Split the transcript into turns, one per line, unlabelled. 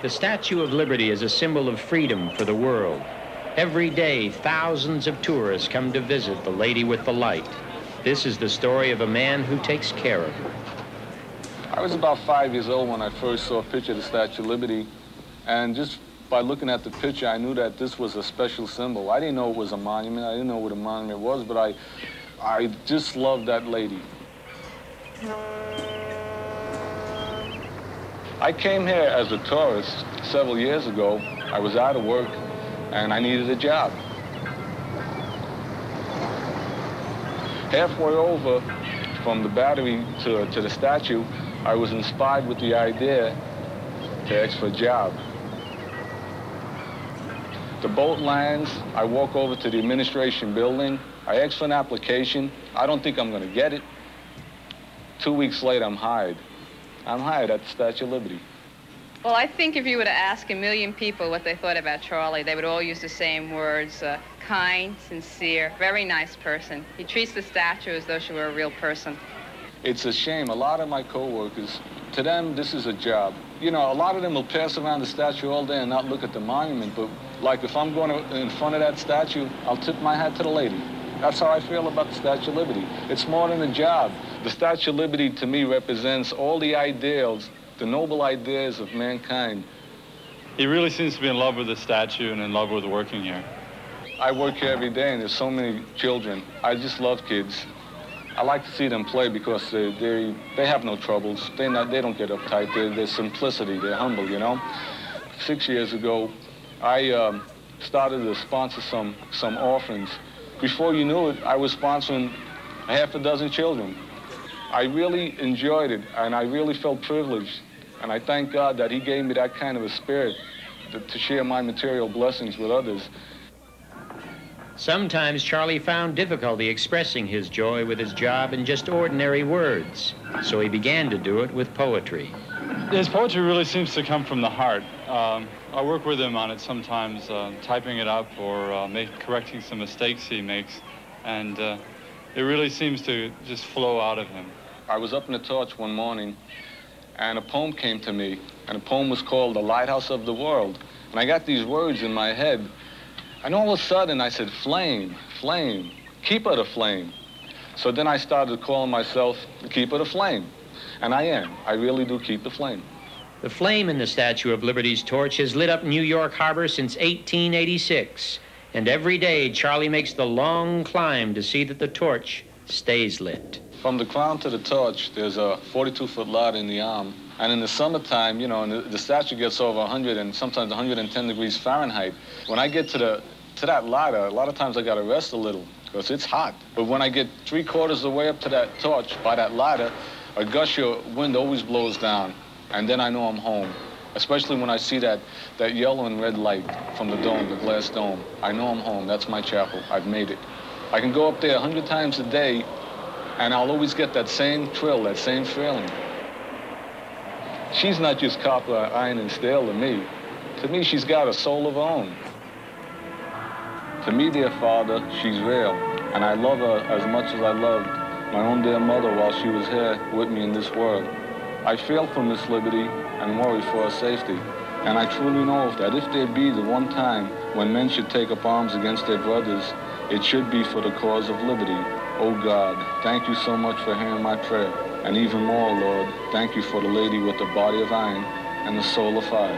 The Statue of Liberty is a symbol of freedom for the world. Every day, thousands of tourists come to visit the Lady with the Light. This is the story of a man who takes care of her.
I was about 5 years old when I first saw a picture of the Statue of Liberty, and just by looking at the picture, I knew that this was a special symbol. I didn't know it was a monument. I didn't know what a monument was, but I just loved that lady. I came here as a tourist several years ago. I was out of work, and I needed a job. Halfway over from the Battery to the statue, I was inspired with the idea to ask for a job. The boat lands, I walk over to the administration building, I ask for an application. I don't think I'm going to get it. 2 weeks later, I'm hired. I'm hired at the Statue of Liberty.
Well, I think if you were to ask 1,000,000 people what they thought about Charlie, they would all use the same words. Kind, sincere, very nice person. He treats the statue as though she were a real person.
It's a shame. A lot of my co-workers, to them, this is a job. You know, a lot of them will pass around the statue all day and not look at the monument, but like if I'm going in front of that statue, I'll tip my hat to the lady. That's how I feel about the Statue of Liberty. It's more than a job. The Statue of Liberty, to me, represents all the ideals, the noble ideas of mankind.
He really seems to be in love with the statue and in love with working here.
I work here every day, and there's so many children. I just love kids. I like to see them play because they have no troubles. They don't get uptight. They're simplicity. They're humble, you know. 6 years ago, I started to sponsor some orphans. Before you knew it, I was sponsoring half a dozen children. I really enjoyed it, and I really felt privileged. And I thank God that he gave me that kind of a spirit to share my material blessings with others.
Sometimes Charlie found difficulty expressing his joy with his job in just ordinary words, so he began to do it with poetry.
His poetry really seems to come from the heart. I work with him on it sometimes, typing it up or correcting some mistakes he makes, and it really seems to just flow out of him.
I was up in the torch one morning, and a poem came to me, and the poem was called The Lighthouse of the World. And I got these words in my head, and all of a sudden I said, flame, flame, keep it aflame. So then I started calling myself the Keeper of Flame, and I am. I really do keep the flame.
The flame in the Statue of Liberty's torch has lit up New York Harbor since 1886, and every day Charlie makes the long climb to see that the torch stays lit.
From the crown to the torch, there's a 42-foot ladder in the arm. And in the summertime, you know, and the statue gets over 100 and sometimes 110 degrees Fahrenheit. When I get to that ladder, a lot of times I got to rest a little because it's hot. But when I get 3/4 of the way up to that torch by that ladder, a gush of wind always blows down. And then I know I'm home, especially when I see that yellow and red light from the dome, the glass dome. I know I'm home. That's my chapel. I've made it. I can go up there 100 times a day, and I'll always get that same thrill, that same feeling. She's not just copper, iron, and steel to me. To me, she's got a soul of her own. To me, dear Father, she's real, and I love her as much as I loved my own dear mother while she was here with me in this world. I feel for Miss Liberty and worry for her safety, and I truly know that if there be the one time when men should take up arms against their brothers, it should be for the cause of liberty. Oh God, thank you so much for hearing my prayer. And even more, Lord, thank you for the lady with the body of iron and the soul of fire.